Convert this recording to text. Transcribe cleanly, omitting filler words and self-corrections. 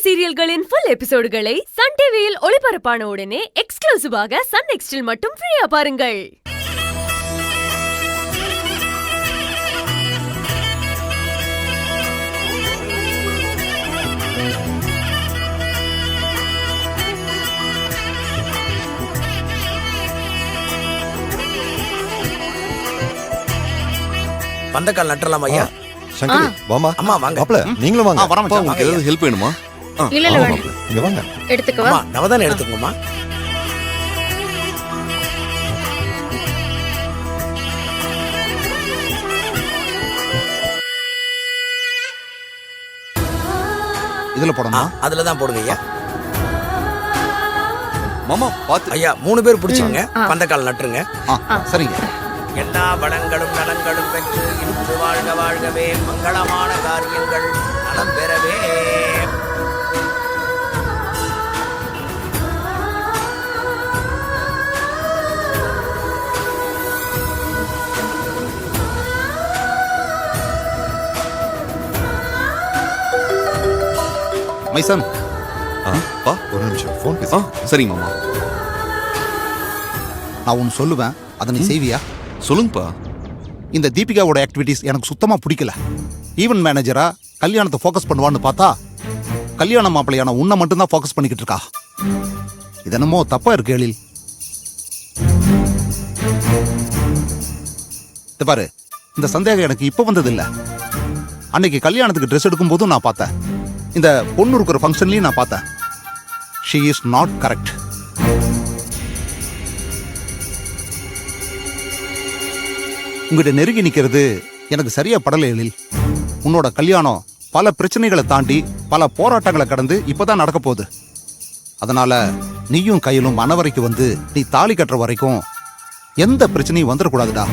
சீரியல்களின் full எபிசோடுகளை Sun டிவியில் ஒளிபரப்பான உடனே எக்ஸ்க்ளூசிவாக சன் நெக்ஸ்டில் மட்டும் ஃப்ரீயா பாருங்கள். பந்தக்கால் நட்டலாம் ஐயா. சங்கரி வாமா. அம்மா வாங்க. மாப்ள நீங்களும் வாங்க. அப்பா உங்களுக்கு ஏதாவது ஹெல்ப் வேணுமா? இல்ல இல்ல வேணும். இங்க வாங்க. எடுத்துக்கவா? அம்மா நவதானே எடுத்துக்கோமா. இதுல போடணுமா? அதுல தான் போடுங்க ஐயா. மாமா பாத்து. ஐயா 3 பேர் பிடிச்சிங்க. பந்தக்கால் நட்டுருங்க. சரிங்க. எல்லா வளங்களும் நலங்களும் பெற்று இன்பு வாழ்க வாழ்கவே, மங்களமான காரியங்கள் நலம் பெறவே. மைசன் பா ஒரு நிமிஷம் ஃபோன் பேச. சரிங்க மாமா. நான் ஒன்று சொல்லுவேன், அதை நீ செய்வியா? சொல்லுங்கப்பா. இந்த தீபிகாவோட ஆக்டிவிட்டிஸ் எனக்கு சுத்தமாக பிடிக்கல. ஈவென்ட் மேனேஜரா கல்யாணத்தை ஃபோக்கஸ் பண்ணுவான்னு பார்த்தா கல்யாண மாப்பிள்ளையான உன்னை மட்டும்தான் ஃபோக்கஸ் பண்ணிக்கிட்டு இருக்கா. இது என்னமோ தப்பா இருக்கு எழில். இது பாரு, இந்த சந்தேகம் எனக்கு இப்போ வந்தது இல்லை. அன்னைக்கு கல்யாணத்துக்கு ட்ரெஸ் எடுக்கும் போதும் நான் பார்த்தேன். இந்த பொண்ணு இருக்கிற ஃபங்க்ஷன்லையும் நான் பார்த்தேன். She is not correct. உங்ககிட்ட நெருங்கி நிற்கிறது எனக்கு சரியா படலை எழில். உன்னோட கல்யாணம் பல பிரச்சனைகளை தாண்டி பல போராட்டங்களை கடந்து இப்பதான் நடக்க போகுது. அதனால நீயும் கையிலும் மனவரைக்கு வந்து நீ தாலி கட்டுற வரைக்கும் எந்த பிரச்சனையும் வந்துடக்கூடாதுடா.